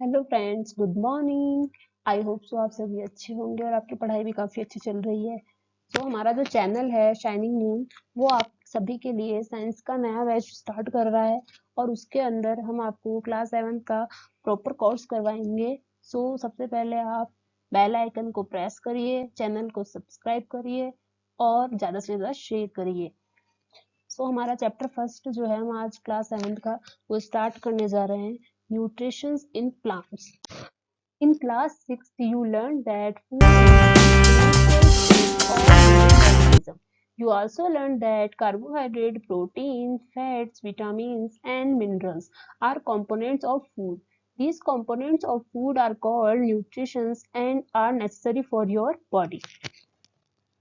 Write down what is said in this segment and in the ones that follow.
Hello friends, good morning. I hope so आप सभी अच्छे होंगे और आपकी पढ़ाई भी काफ़ी अच्छी चल रही है। तो हमारा जो चैनल है शाइनिंग मून, वो आप सभी के लिए साइंस का नया बैच स्टार्ट कर रहा है और उसके अंदर हम आपको क्लास 7 का प्रॉपर कोर्स करवाएंगे। सो सबसे पहले आप बेल आइकन को प्रेस करिए, चैनल को सब्सक्राइब करिए और ज़्यादा से ज़्यादा शेयर करिए। सो हमारा चैप्टर फर्स्ट जो है, हम आज क्लास 7 का वो स्टार्ट करने जा रहे हैं, nutrition in plants. In class 6, you learned that food is essential for all living organisms. You also learned that carbohydrate, protein, fats, vitamins, and minerals are components of food. These components of food are called nutrients and are necessary for your body.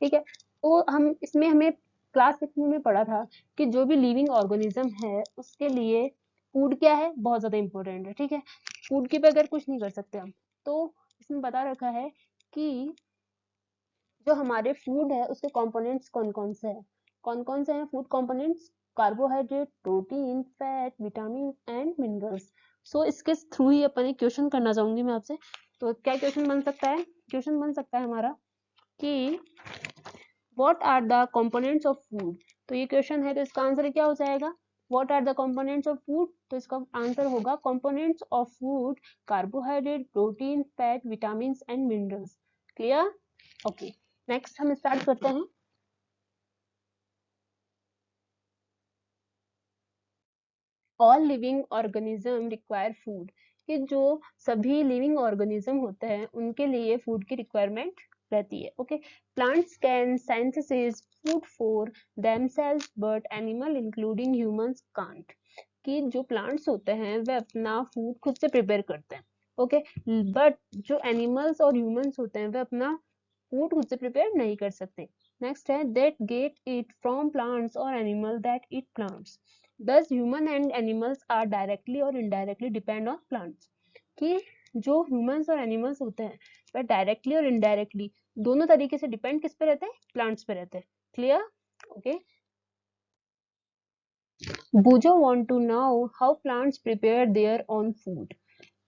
ठीक है, तो हम इसमें हमें class 6 में पढ़ा था कि जो भी लिविंग ऑर्गेनिज्म है उसके लिए फूड क्या है, बहुत ज्यादा इंपॉर्टेंट है। ठीक है, फूड के बगैर कुछ नहीं कर सकते हम। तो इसमें बता रखा है कि जो हमारे फूड है उसके कंपोनेंट्स कौन कौन से हैं। कौन कौन से हैं food components? Carbohydrate, protein, fat, vitamin and minerals. So इसके थ्रू ही अपन एक क्वेश्चन करना चाहूंगी मैं आपसे। तो क्या क्वेश्चन बन सकता है? क्वेश्चन बन सकता है हमारा कि what are the components of food. तो ये क्वेश्चन है, तो इसका आंसर क्या हो जाएगा? What are the components of food, तो इसका आंसर होगा components of food, carbohydrate, protein, fat, vitamin and minerals. Clear? Okay, next हम स्टार्ट करते हैं। All living organism require food, कि जो सभी लिविंग ऑर्गेनिज्म होते हैं उनके लिए फूड की रिक्वायरमेंट रहती है। Okay, plants can synthesise food for themselves but animal including humans can't, कि जो प्लांट्स होते हैं वे अपना फूड खुद से प्रिपेयर करते हैं। ओके, बट जो एनिमल्स और ह्यूमंस होते हैं वे अपना फूड खुद से प्रिपेयर नहीं कर सकते। नेक्स्ट है that get it from plants और animal that eat plants. Thus human and animals are directly और indirectly depend on plants, कि जो humans और animals होते हैं वह directly और indirectly दोनों तरीके से depend किस पे रहते हैं? plants पे रहते हैं। clear? okay, Bujo want to know how plants prepare their own food.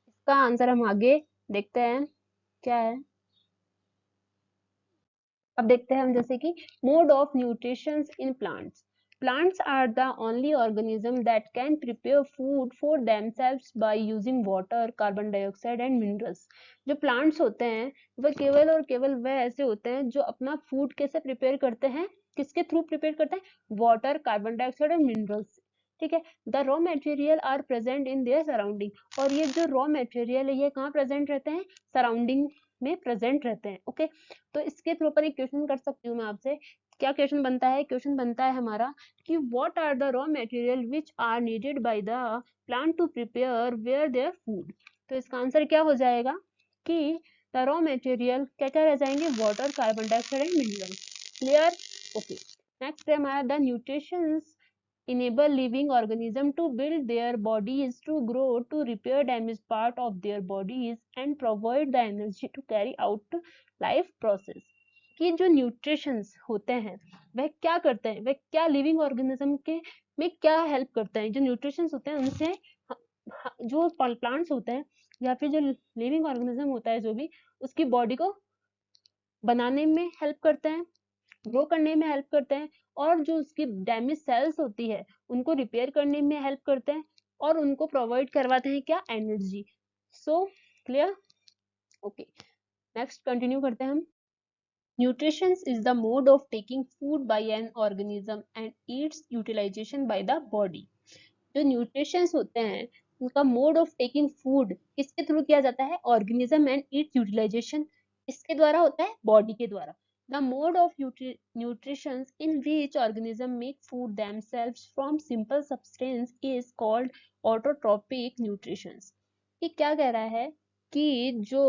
इसका आंसर हम आगे देखते हैं क्या है। अब देखते हैं हम, जैसे कि mode of nutrition in plants. Plants are the only organism that can prepare food for themselves by using water, carbon dioxide and minerals. जो plants होते हैं वह केवल और केवल वह ऐसे होते हैं जो अपना food कैसे prepare करते हैं? किसके थ्रू prepare करते हैं? Water, carbon dioxide और minerals। ठीक है, the raw material are present in their surrounding, और ये जो रॉ मटेरियल है ये कहाँ प्रेजेंट रहते हैं? सराउंडिंग में प्रेजेंट रहते हैं। ओके, तो इसके थ्रू पर एक क्वेश्चन कर सकती हूँ मैं आपसे। क्या क्वेश्चन बनता है? क्वेश्चन बनता है हमारा कि what are the raw material which are needed by the plant to prepare where their food. तो इसका आंसर क्या हो जाएगा कि द रॉ मटेरियल क्या क्या रह जाएंगे? Water, carbon dioxide and mineral. Clear? Okay, next है हमारा the nutritions enable living organism to build their bodies, to grow, to repair damaged part of their bodies and provide the energy to carry out life process। कि जो nutritions होते हैं वह क्या करते हैं, वह क्या लिविंग ऑर्गेनिज्म के में क्या हेल्प करते हैं? जो न्यूट्रिशंस होते हैं उनसे जो प्लांट्स होते हैं या फिर जो लिविंग ऑर्गेनिज्म होता है जो भी, उसकी बॉडी को बनाने में हेल्प करते हैं, ग्रो करने में हेल्प करते हैं, और जो उसकी डैमेज सेल्स होती है उनको रिपेयर करने में हेल्प करते हैं, और उनको प्रोवाइड करवाते हैं क्या? Energy. So clear? Okay, next continue करते हैं हम। Nutrition is the mode of taking food by an organism and its utilisation by the body. जो न्यूट्रिशन होते हैं उनका मोड ऑफ टेकिंग फूड किसके थ्रू किया जाता है? ऑर्गेनिज्म एंड इट्स यूटिलाइजेशन इसके द्वारा होता है? बॉडी के द्वारा। The mode of nutrition in which organisms make food themselves from simple substance is called autotrophic nutrition। ये क्या कह रहा है कि जो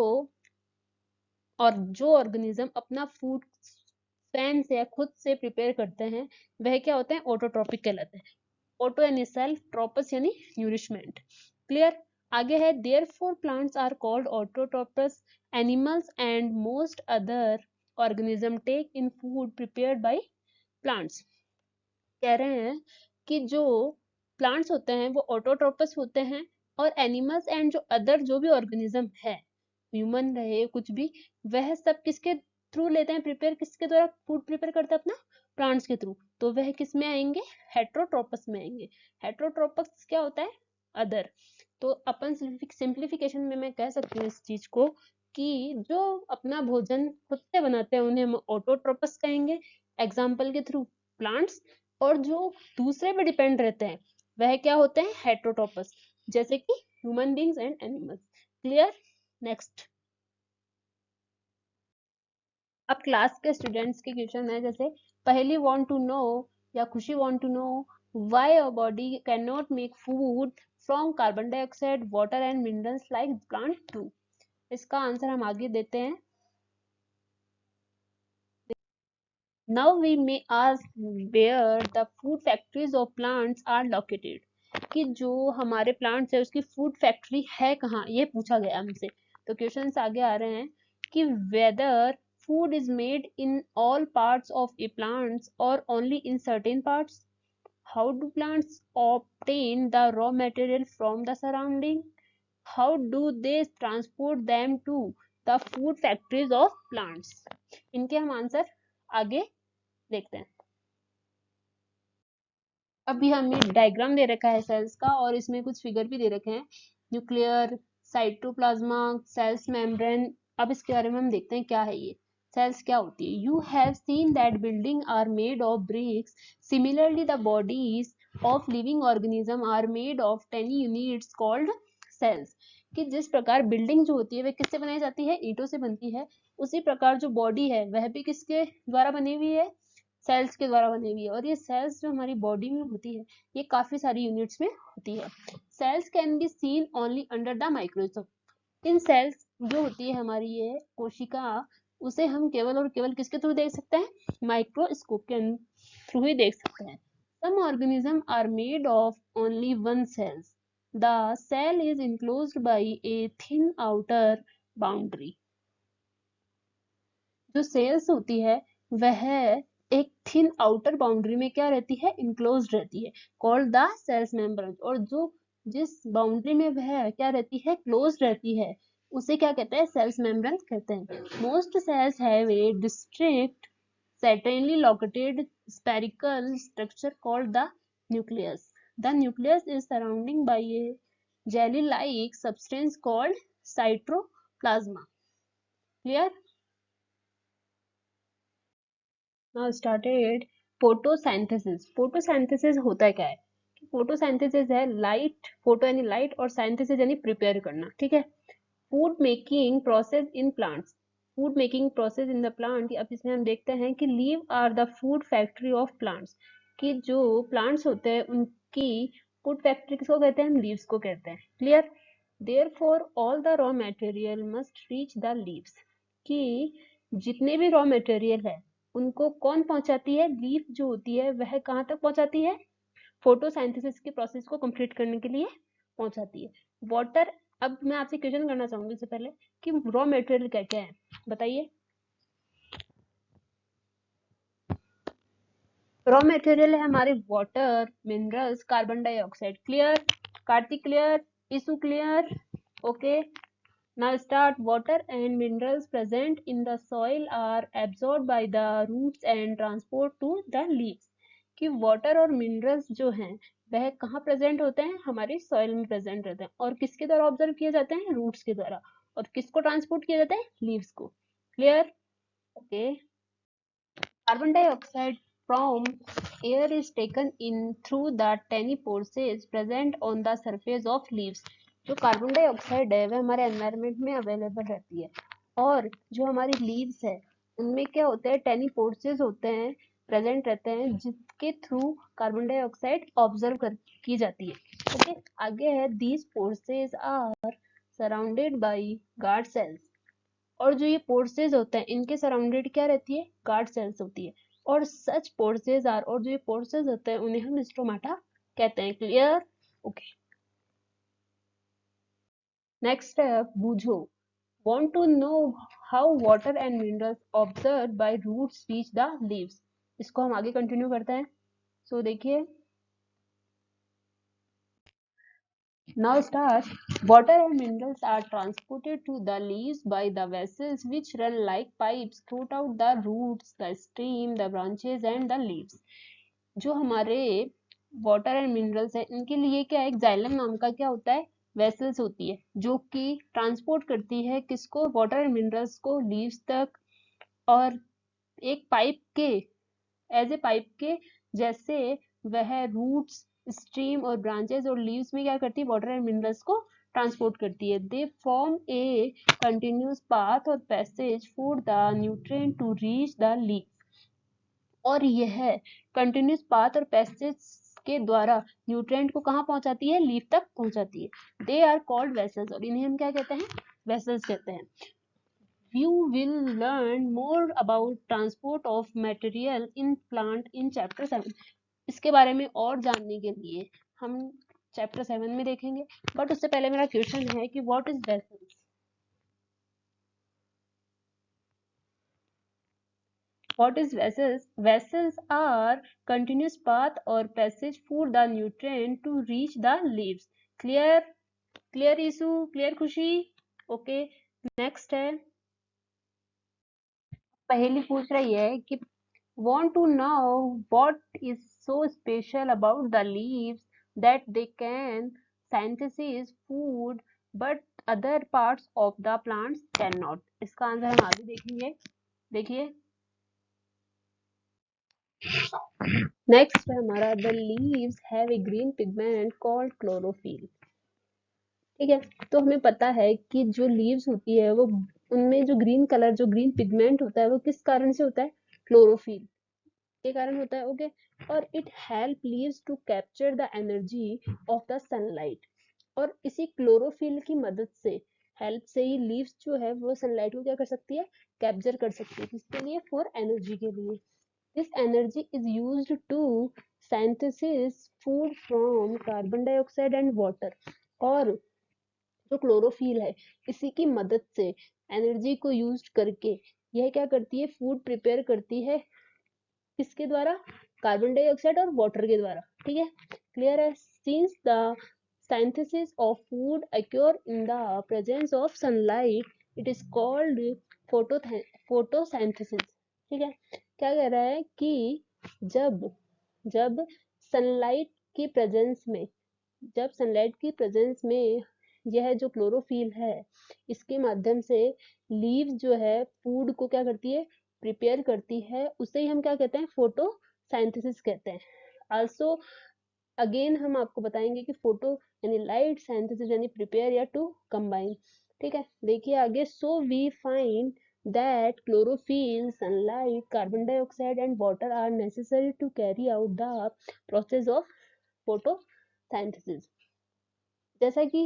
ऑर्गेनिज्म अपना फूड स्वयं से या खुद से प्रिपेयर करते हैं वह क्या होते हैं? ऑटोट्रॉपिक कहलाते हैं। ऑटो यानी सेल्फ, ट्रोपस यानी न्यूरिशमेंट। क्लियर? आगे है therefore plants are called autotrophs, animals and most other organism take in food prepared by plants. कह रहे हैं कि जो प्लांट्स होते हैं वो ऑटोट्रोपस होते हैं, और एनिमल्स एंड जो अदर जो भी ऑर्गेनिज्म है, ह्यूमन रहे कुछ भी, वह सब किसके थ्रू लेते हैं प्रिपेयर, किसके द्वारा फूड प्रिपेयर करते हैं अपना, प्लांट्स के थ्रू। तो वह किस में आएंगे, हेट्रोट्रोपस में आएंगे। हेट्रोट्रोपस क्या होता है, अदर। तो अपन सिंप्लीफिकेशन में मैं कह सकती हूँ इस चीज को कि जो अपना भोजन खुद से बनाते हैं उन्हें हम ऑटोट्रोपस कहेंगे, एग्जाम्पल के थ्रू प्लांट्स। और जो दूसरे पे डिपेंड रहते हैं वह क्या होते हैं, हेट्रोट्रोपस, जैसे कि human beings and animals. Clear. Next, अब क्लास के स्टूडेंट्स के क्वेश्चन है, जैसे पहली वांट टू नो या Khushi want to know why our body can not make food from carbon dioxide water and minerals like plant do. इसका answer हम आगे देते हैं। Now we may ask where the food factories of plants are located. कि जो हमारे plants है उसकी फूड फैक्ट्री है कहाँ, ये पूछा गया हमसे। तो क्वेश्चंस आगे आ रहे हैं कि whether food is made in all parts of a plants or only in certain parts. How do plants obtain the raw material from the surrounding? How do they transport them to the food factories of plants? इनके हम answer आगे देखते हैं। अभी हमें diagram दे रखा है sales का और इसमें कुछ फिगर भी दे रखे हैं, न्यूक्लियर, साइटोप्लाज्मा, सेल्स मेम्ब्रेन। अब इसके बारे में हम देखते हैं क्या है ये सेल्स क्या होती है। You have seen that building are made of bricks, similarly the bodies of living organism are made of tiny units called cells. कि जिस प्रकार बिल्डिंग जो होती है वह किससे बनाई जाती है, ईंटों से बनती है, उसी प्रकार जो बॉडी है वह भी किसके द्वारा बनी हुई है, सेल्स के द्वारा बनी हुई है। और ये सेल्स जो हमारी बॉडी में होती है ये काफी सारी यूनिट्स में होती है। Cells can be seen only under the microscope. इन सेल्स जो होती है हमारी ये कोशिका, उसे हम केवल और केवल किसके थ्रू देख सकते हैं, माइक्रोस्कोप के थ्रू ही देख सकते हैं। Some organism are made of only one cells. The cell is enclosed by a thin outer boundary. जो सेल्स होती है वह एक थिन आउटर बाउंड्री में क्या रहती है, इनक्लोज्ड रहती है, कॉल्ड द सेल्स मेम्ब्रेन। और जो जिस बाउंड्री में वह क्या रहती है, क्लोज रहती है, उसे क्या कहते हैं, सेल्स मेम्ब्रेन कहते हैं। Most cells have a district certainly located spherical structure called the nucleus. The nucleus is surrounded by a jelly-like substance called cytoplasma. Clear? Now started photosynthesis. Photosynthesis होता है क्या है, photosynthesis है लाइट, फोटो यानी light और synthesis यानी prepare करना, ठीक है। Food making process in plants, food making process in the plant. अब इसमें हम देखते हैं कि leave are the food factory of plants. कि जो प्लांट्स होते हैं उनकी फूड फैक्ट्री किसको कहते हैं, हम लीव्स को कहते हैं। Clear. Therefore all the raw material must reach the leaves. कि जितने भी रॉ मटेरियल है उनको कौन पहुंचाती है, लीफ जो होती है वह कहाँ तक पहुंचाती है, फोटोसिंथेसिस के प्रोसेस को कंप्लीट करने के लिए पहुंचाती है। वाटर, अब मैं आपसे क्वेश्चन करना चाहूंगी इससे पहले कि रॉ मटेरियल क्या क्या है, बताइए। रॉ मटेरियल है हमारे water, minerals, carbon dioxide. Clear. Kartik clear, Isu clear, okay. Now start. Water and minerals present in the soil are absorbed by the roots and transport to the leaves. कि water और minerals जो हैं वह कहाँ present होते हैं, हमारी सॉइल में प्रेजेंट रहते हैं और किसके द्वारा ऑब्जर्व किए जाते हैं, रूट्स के द्वारा। और किसको ट्रांसपोर्ट किया जाता है, लीव्स को। Clear, okay. Carbon dioxide from air is taken in through the tiny pores present on the surface of leaves. जो कार्बन डाइऑक्साइड है वह हमारे एनवायरनमेंट में अवेलेबल रहती है और जो हमारी लीव्स है उनमें क्या होते हैं, टेनी पोर्सेस होते हैं, प्रेजेंट रहते हैं, जिसके थ्रू कार्बन डाइऑक्साइड ऑब्जर्व की जाती है। ओके, आगे है these pores are surrounded by guard cells. और जो ये पोर्सेज होते हैं इनके सराउंडेड क्या रहती है, गार्ड सेल्स होती है। और सच पोर्सेज आर, और जो ये पोर्सेज होते हैं उन्हें हम स्टोमाटा कहते हैं। Clear, okay. नेक्स्ट है Boojho. Want to know how water and minerals observe by roots reach the leaves. इसको हम आगे कंटिन्यू करते हैं। सो देखिए, Now start. Water and minerals are transported to the leaves by the vessels which run like pipes throughout the roots, the stem, the branches and the leaves. जो हमारे water and minerals है इनके लिए क्या है, एक जाइलम नाम का क्या होता है, वेसल्स होती है जो कि ट्रांसपोर्ट करती है किसको, वाटर एंड मिनरल्स को लीव्स तक, और एक पाइप के, एज ए पाइप के जैसे वह रूट्स, स्ट्रीम और ब्रांचेस और लीव्स में क्या करती है, वाटर एंड मिनरल्स को ट्रांसपोर्ट करती है. They form a continuous path और passage for the nutrient to reach the leaf. और यह कंटिन्यूस पाथ और पैसेज के द्वारा न्यूट्रिएंट को कहाँ पहुंचाती है, लीफ तक पहुंचाती है. दे आर कॉल्ड वेसल्स, और इन्हें हम क्या कहते हैं, वेसल्स कहते हैं. You will learn more about transport of material in plant in chapter 7. इसके बारे में और जानने के लिए हम चैप्टर 7 में देखेंगे. बट उससे पहले मेरा क्वेश्चन है कि what is vessels. What is vessels? Vessels are continuous path or passage for the nutrient to reach the leaves. Clear? Clear issue? Clear खुशी? Okay. Next है, पहली पूछ रही है कि want to know what is so special about the leaves that they can synthesize food but other parts of the plants cannot. इसका answer हम आगे देखेंगे. देखिए नेक्स्ट है हमारा, the leaves have a green pigment called chlorophyll. ठीक है, तो हमें पता है कि जो लीव्स होती है वो, उनमें जो ग्रीन कलर, जो ग्रीन पिगमेंट होता है वो किस कारण से होता है, क्लोरोफिल के कारण होता है. ओके. और it help leaves to capture the energy of the sunlight. और इसी क्लोरोफिल की मदद से, हेल्प से ही लीव्स जो है वो सनलाइट को क्या कर सकती है, कैप्चर कर सकती है. किसके लिए, फॉर एनर्जी के लिए. This energy is used to synthesis food from carbon dioxide and water. और जो क्लोरोफिल है इसी की मदद से, एनर्जी को यूज करके यह क्या करती है, फूड प्रिपेयर करती है. किसके द्वारा, कार्बन डाइऑक्साइड और वाटर के द्वारा. ठीक है, क्लियर है. Since the synthesis of food occur in the presence of sunlight, it is called photosynthesis. ठीक है, क्या कह रहा है कि जब जब सनलाइट की प्रेजेंस में, जब सनलाइट की प्रेजेंस में यह जो क्लोरोफिल है इसके माध्यम से लीव्स जो है फूड को क्या करती है, प्रिपेयर करती है. उसे ही हम क्या कहते हैं, फोटोसाइंथेसिस कहते हैं. आल्सो अगेन हम आपको बताएंगे कि फोटो यानी लाइट, साइंथेसिस यानी प्रिपेयर या टू कंबाइन. ठीक है, देखिए आगे. So we find that chlorophyll, sunlight, carbon dioxide and water are necessary to carry out the process of photosynthesis. जैसा कि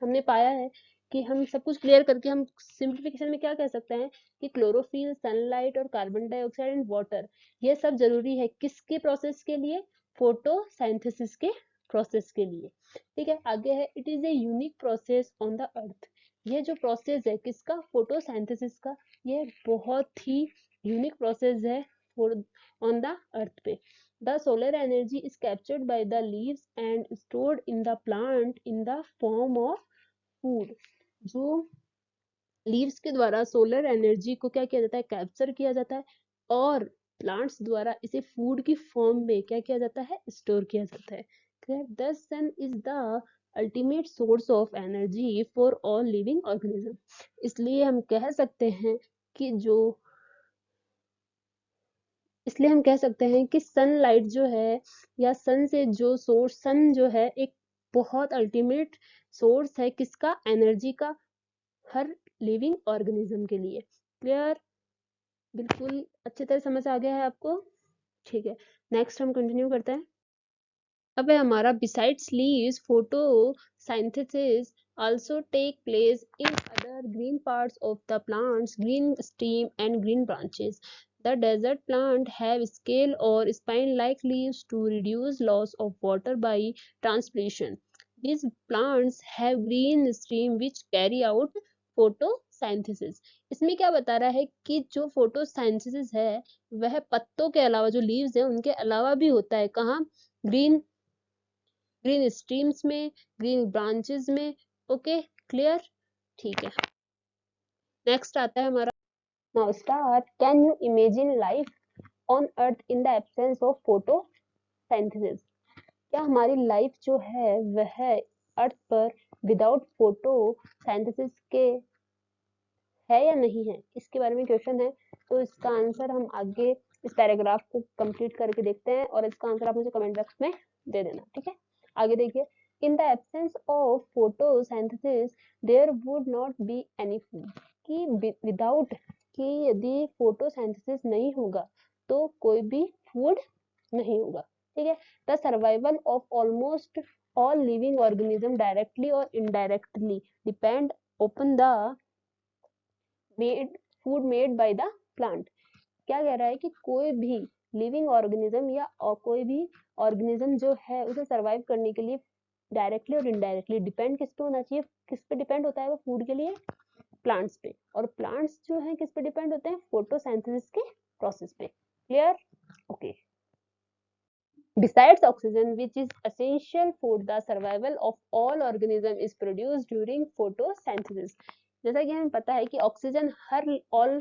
हमने पाया है कि हम सब कुछ क्लियर करके हम सिंप्लीफिकेशन में क्या कह सकते हैं कि क्लोरोफिल, सनलाइट और कार्बन डाइऑक्साइड एंड वाटर, ये सब जरूरी है किसके प्रोसेस के लिए, फोटोसिंथेसिस के प्रोसेस के लिए. ठीक है, आगे है. It is a unique process on the earth. ये जो प्रोसेस है किसका, फोटोसिंथेसिस का, ये बहुत ही यूनिक प्रोसेस है ऑन द अर्थ पे. The solar energy is captured by the leaves and stored in the plant in the form of food. जो लीव्स के द्वारा सोलर एनर्जी को क्या किया जाता है, कैप्चर किया जाता है, और प्लांट्स द्वारा इसे फूड की फॉर्म में क्या किया जाता है, स्टोर किया जाता है. The sun is the ultimate source of energy for all living organism. इसलिए हम कह सकते हैं कि जो, इसलिए हम कह सकते हैं कि सनलाइट जो है, या सन से जो सोर्स, सन जो है एक बहुत अल्टीमेट सोर्स है किसका, एनर्जी का, हर लिविंग ऑर्गेनिज्म के लिए. क्लियर, बिल्कुल अच्छी तरह समझ आ गया है आपको. ठीक है, नेक्स्ट हम कंटिन्यू करते हैं. अब है हमारा, besides leaves photosynthesis also take place in other green parts of the plants, green stem and green branches. The desert plant have scale or spine-like leaves to reduce loss of water by transpiration. These plants have green stem which carry out photosynthesis. इसमें क्या बता रहा है कि जो photosynthesis है वह पत्तों के अलावा, जो लीव्स है उनके अलावा भी होता है. कहाँ, ग्रीन ग्रीन स्ट्रीम्स में, ग्रीन ब्रांचेस में। Okay, clear? ठीक है। नेक्स्ट आता है हमारा, now start. Can you imagine life on earth in the absence of photosynthesis? क्या हमारी लाइफ जो है वह अर्थ पर विदाउट फोटोसिंथेसिस के है या नहीं है, इसके बारे में क्वेश्चन है। तो इसका आंसर हम आगे इस पैराग्राफ को कंप्लीट करके देखते हैं, और इसका आंसर आप मुझे कमेंट बॉक्स में दे देना, ठीक है? आगे देखिए, in the absence of photosynthesis there would not be any food. कि विदाउट, कि यदि फोटोसिंथेसिस नहीं होगा तो कोई भी फूड नहीं होगा, ठीक है? The survival of almost all living organism directly और indirectly depend upon the food made by the plant. क्या कह रहा है कि कोई भी लिविंग ऑर्गेनिज्म या कोई भी ऑर्गेनिज्म जो है उसे सरवाइव करने के लिए डायरेक्टली और इनडायरेक्टली डिपेंड किस पे होना चाहिए? किस पे डिपेंड होता है वो फूड के लिए? प्लांट्स पे। और प्लांट्स जो है किस पे डिपेंड होते हैं? फोटोसिंथेसिस के प्रोसेस पे। Clear? Okay. Besides oxygen, which is essential for the survival of all organism, is produced during photosynthesis. जैसा कि हमें पता है कि ऑक्सीजन हर ऑल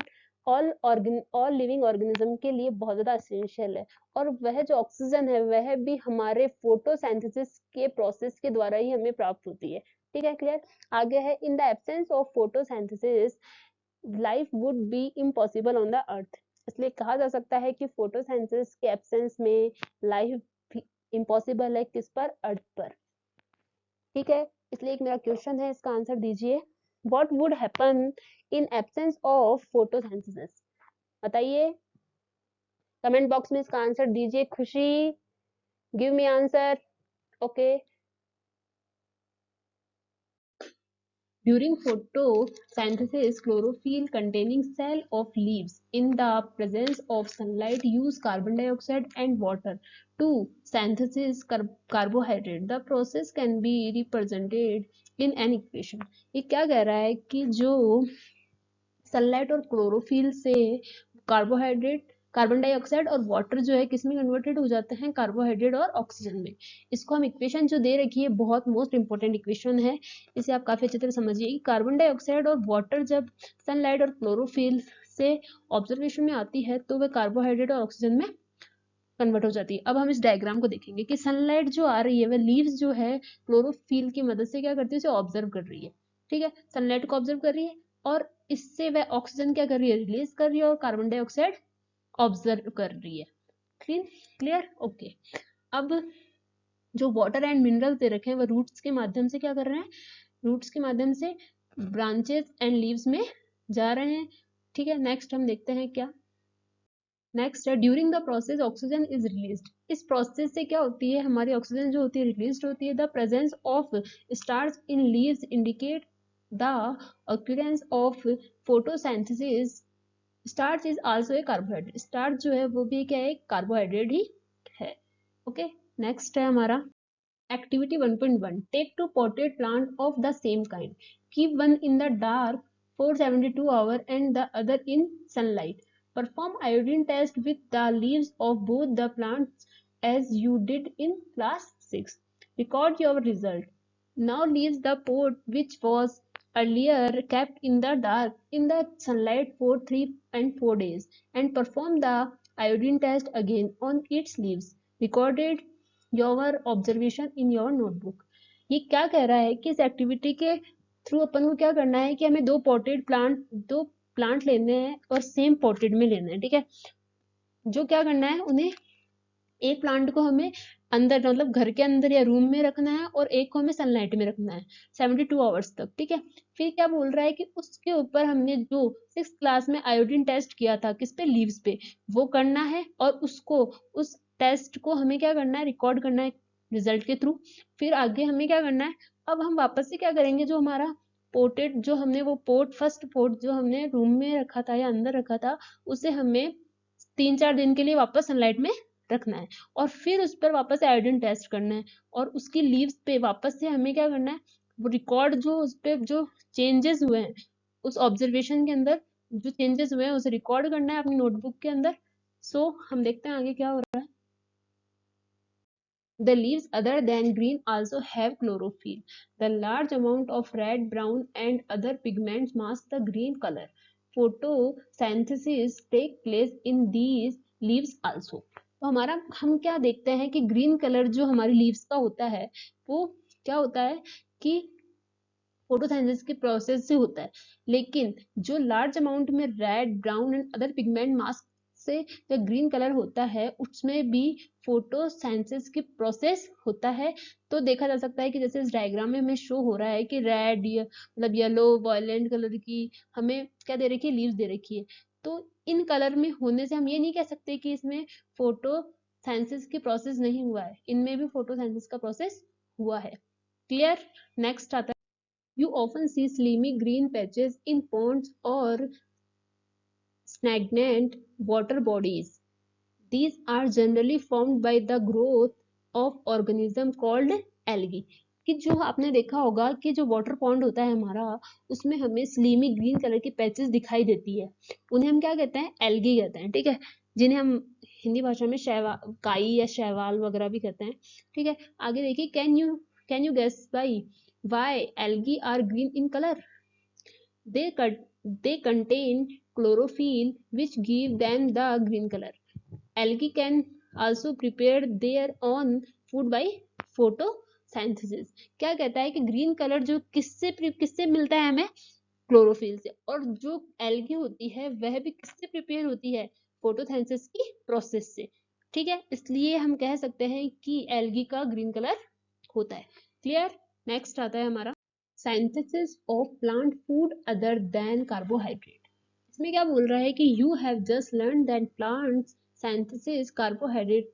लिविंग ऑर्गेनिज्म के लिए बहुत ज्यादा एसेंशियल है, और वह जो ऑक्सीजन है वह भी हमारे फोटोसिंथेसिस के प्रोसेस के द्वारा ही हमें प्राप्त होती है, ठीक है? क्लियर? आगे है, इन the absence of photosynthesis life would be impossible on the earth. इसलिए कहा जा सकता है कि फोटोसिंथेसिस के एब्सेंस में लाइफ इम्पॉसिबल है किस पर? अर्थ पर, ठीक है? इसलिए एक मेरा क्वेश्चन है, इसका आंसर दीजिए। What would happen in absence of photosynthesis? बताइए, कमेंट बॉक्स में इसका आंसर दीजिए। खुशी, give me answer. Okay. During photosynthesis, chlorophyll containing cell of leaves in the presence of sunlight use carbon dioxide and water to synthesize carbohydrate. The process can be represented in an equation. ये क्या कह रहा है कि जो sunlight और chlorophyll से carbohydrate, carbon dioxide और वाटर जो है किस में कन्वर्टेड हो जाते हैं? कार्बोहाइड्रेट और ऑक्सीजन में। इसको हम इक्वेशन जो दे रखी है, बहुत मोस्ट इंपॉर्टेंट इक्वेशन है, इसे आप काफी अच्छी तरह समझिए कि कार्बन डाइऑक्साइड और वाटर जब सनलाइट और क्लोरोफिल से ऑब्जर्वेशन में आती है तो वह कार्बोहाइड्रेट और ऑक्सीजन में कन्वर्ट हो जाती है। अब हम इस डायग्राम को देखेंगे कि सनलाइट जो आ रही है वह लीव्स जो है क्लोरोफिल की मदद से क्या करती है? उसे ऑब्जर्व कर रही है, ठीक है? सनलाइट को ऑब्जर्व कर रही है, और इससे वह ऑक्सीजन क्या कर रही है? रिलीज कर रही है, और कार्बन डाइऑक्साइड ऑब्जर्व कर रही है। क्लियर? ओके। अब जो वाटर एंड मिनरल्स दे रखे हैं वह रूट्स के माध्यम से क्या कर रहे हैं? रूट्स के माध्यम से ब्रांचेस एंड लीव्स में जा रहे हैं, ठीक है? नेक्स्ट हम देखते हैं क्या। नेक्स्ट है, during the process oxygen is released. इस प्रोसेस से क्या होती है? हमारी ऑक्सीजन जो होती है रिलीज होती है। The presence of starch in leaves indicate the occurrence of photosynthesis. Starch is also a carbohydrate. Starch जो है वो भी क्या है? कार्बोहाइड्रेट ही है। ओके, नेक्स्ट है हमारा activity 1.1। Take two potted plant of the same kind. Keep one in the dark for 72 hours and the other in sunlight. Perform iodine test with the leaves of both the plants as you did in class 6. Record your result. Now leave the pot which was earlier kept in the dark in the sunlight for 3 and 4 days and perform the iodine test again on its leaves. Recorded your observation in your notebook. ये क्या कह रहा है कि इस activity के through अपन को क्या करना है कि हमें दो प्लांट लेने हैं और सेम पॉटेड में लेना है, ठीक है? जो क्या करना है, उन्हें एक प्लांट को हमें अंदर मतलब घर के अंदर या रूम में रखना है, और एक को हमें सनलाइट में रखना है 72 आवर्स तक, ठीक है? फिर क्या बोल रहा है कि उसके ऊपर हमने जो 6th क्लास में आयोडीन टेस्ट किया था किस पे? लीव्स पे, वो करना है, और उसको उस टेस्ट को हमें क्या करना है? रिकॉर्ड करना है रिजल्ट के थ्रू। फिर आगे हमें क्या करना है? अब हम वापस से क्या करेंगे, जो हमारा पोटेड जो हमने वो फर्स्ट पोट जो हमने रूम में रखा था या अंदर रखा था, उसे हमें 3-4 दिन के लिए वापस सनलाइट में रखना है, और फिर उस पर वापस से आयोडीन टेस्ट करना है, और उसकी लीव्स पे वापस से हमें क्या करना है? वो रिकॉर्ड जो उस पे जो चेंजेस हुए हैं उस ऑब्जर्वेशन के अंदर, जो चेंजेस हुए हैं उसे रिकॉर्ड करना है अपनी नोटबुक के अंदर। सो हम देखते हैं आगे क्या हो रहा है। The leaves other than green also have chlorophyll. The large amount of red, brown and other pigments mask the green color. Photosynthesis take place in these leaves also. तो हमारा हम क्या देखते हैं कि ग्रीन कलर जो हमारी लीव्स का होता है वो क्या होता है कि फोटोसिंथेसिस के प्रोसेस से होता है, लेकिन जो लार्ज अमाउंट में red, brown and other pigment mask से जो ग्रीन कलर होता है उसमें भी फोटोसिंथेसिस की प्रोसेस होता है। तो देखा जा सकता है कि जैसे इस डायग्राम में हमें शो हो रहा है कि रेड मतलब येलो वायलेंट कलर की हमें क्या दे रखी है, लीव्स दे रखी है। तो इन कलर में होने से हम ये नहीं कह सकते कि इसमें फोटोसिंथेसिस की प्रोसेस नहीं हुआ है, इनमें भी फोटोसिंथेसिस का प्रोसेस हुआ है। क्लियर? नेक्स्ट आता है, you often see slimy green patches in ponds or stagnant water bodies. These are generally formed by the growth of organism called algae. कि जो आपने देखा होगा कि जो वाटर पॉन्ड होता है हमारा उसमें हमें स्लीमी ग्रीन कलर की पैचेस दिखाई देती है, उन्हें हम क्या कहते हैं, एल्गी कहते हैं, ठीक है, जिन्हें हम हिंदी भाषा में काई या शैवाल वगैरह भी कहते हैं, ठीक है। आगे देखिए, can you guess by why algae are green in color? They contain chlorophyll which give them the green color. Algae can also prepare their own food by photosynthesis. क्या कहता है कि ग्रीन कलर जो किससे मिलता है हमें, क्लोरोफिल से, और जो एल्गी होती है वह भी किससे प्रिपेयर होती है, फोटोसिंथेसिस की प्रोसेस से, ठीक है। इसलिए हम कह सकते हैं कि एल्गी का ग्रीन कलर होता है। क्लियर? नेक्स्ट आता है हमारा synthesis of plant food other than carbohydrate. इसमें क्या बोल रहा है कि you have just learn that plants synthesis carbohydrate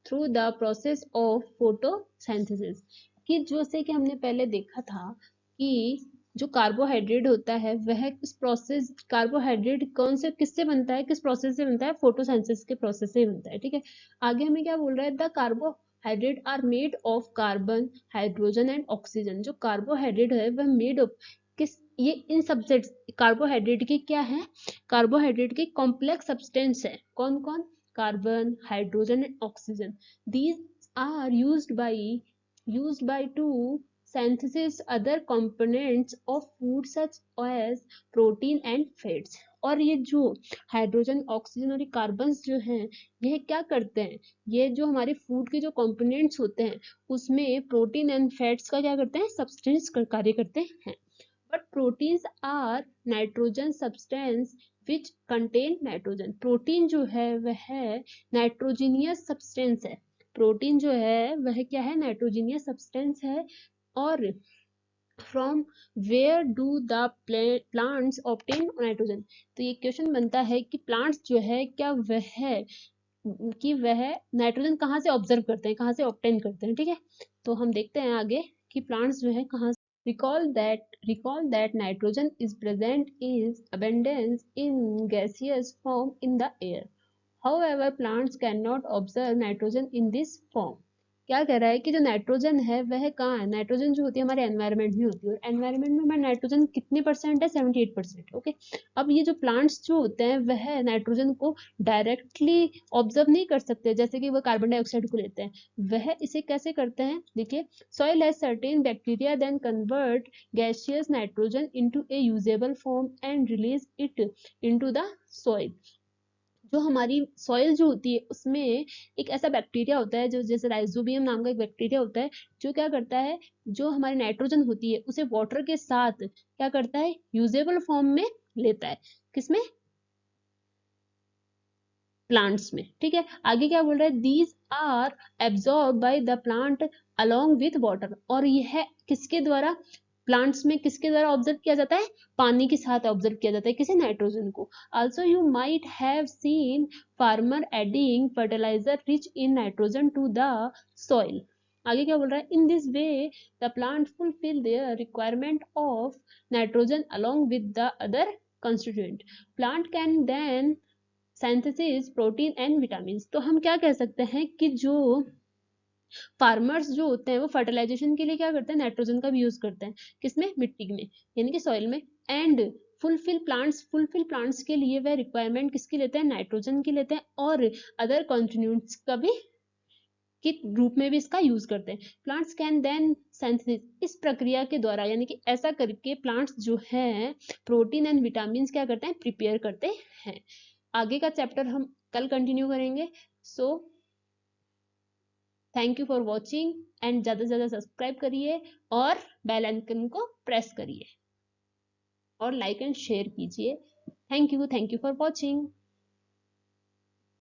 through the process of photosynthesis. कि जो से कि हमने पहले देखा था कि जो कार्बोहाइड्रेट होता है वह इस प्रोसेस, कार्बोहाइड्रेट कौन से किससे बनता है, किस प्रोसेस से बनता है, फोटोसिंथेसिस के प्रोसेस से बनता है, ठीक है। आगे हमें क्या बोल रहा है, the carbohydrate are made of carbon, hydrogen and oxygen. जो कार्बोहाइड्रेट है वह मेड ऑफ किस, ये इन सबसेट्स कार्बोहाइड्रेट के क्या है, कार्बोहाइड्रेट के कॉम्प्लेक्स सब्सटेंस है, कौन कौन, carbon, hydrogen and oxygen. These are used by to synthesis other components of food such as protein and fats. और ये जो हाइड्रोजन, ऑक्सीजन और ये कार्बन जो हैं यह क्या करते हैं, ये जो हमारे फूड के जो कंपोनेंट्स होते हैं उसमें प्रोटीन एंड फैट्स का क्या करते हैं, सब्सटेंस कार्य करते हैं। But proteins are nitrogen substance which contain nitrogen. Protein जो है वह नाइट्रोजीनियस सब्सटेंस है, प्रोटीन जो है वह क्या है, नाइट्रोजीनियस सब्सटेंस है। और from where do the plants obtain nitrogen. तो ये क्वेश्चन बनता है कि प्लांट्स जो है क्या वह नाइट्रोजन कहाँ से ऑब्जर्व करते हैं, कहाँ से ऑब्टेन करते हैं, ठीक है। तो हम देखते हैं आगे कि प्लांट्स जो है कहाँ। Recall that nitrogen is present in abundance in gaseous form in the air. However, plants cannot observe nitrogen in this form. क्या कह रहा है कि जो नाइट्रोजन है वह कहाँ है, नाइट्रोजन जो होती है हमारे एनवायरनमेंट में होती है, और एनवायरनमेंट में हमारे नाइट्रोजन कितने परसेंट है, 78%, ओके। अब ये जो प्लांट्स जो होते हैं वह नाइट्रोजन को डायरेक्टली ऑब्जर्व नहीं कर सकते, जैसे कि वह कार्बन डाइऑक्साइड को लेते हैं, वह इसे कैसे करते हैं, देखिए, soil has certain bacteria then convert gaseous nitrogen into a usable form and release it into the soil. जो हमारी सॉइल जो होती है उसमें एक ऐसा बैक्टीरिया होता है जो जैसे राइजोबियम नाम का एक बैक्टीरिया होता है, जो क्या करता है, जो हमारी नाइट्रोजन होती है उसे वाटर के साथ क्या करता है, यूजेबल फॉर्म में लेता है, किसमें, प्लांट्स में, ठीक है। आगे क्या बोल रहा है, these are absorb by the plant along with water. और यह किसके द्वारा, प्लांट्स में किसके द्वारा ऑब्जर्व किया जाता है, पानी के साथ ऑब्जर्व किया जाता है, किसे, नाइट्रोजन को। Also you might have seen farmer adding fertiliser rich in nitrogen to the soil. आगे क्या बोल रहा है, in this way the plant fulfil their requirement of nitrogen along with the other constituent. Plant can then synthesis protein and vitamin. तो हम क्या कह सकते हैं कि जो फार्मर्स जो होते हैं वो फर्टिलाइजेशन के लिए क्या करते हैं, नाइट्रोजन का भी यूज करते हैं, किसमें, मिट्टी में, यानी कि सॉइल में। एंड फुलफिल प्लांट्स के लिए वह रिक्वायरमेंट किसकी लेते हैं, नाइट्रोजन की लेते हैं, और अदर कॉन्टिन्यूंट्स का भी के रूप में भी इसका यूज करते हैं। प्लांट्स कैन देन सिंथेसिस, इस प्रक्रिया के द्वारा यानी कि ऐसा करके प्लांट्स जो है प्रोटीन एंड विटामिन क्या करते हैं, प्रिपेयर करते हैं। आगे का चैप्टर हम कल कंटिन्यू करेंगे। So thank you for watching and ज़्यादा से ज़्यादा सब्सक्राइब करिए और बेल आइकन को प्रेस करिए और लाइक एंड शेयर कीजिए। Thank you for watching.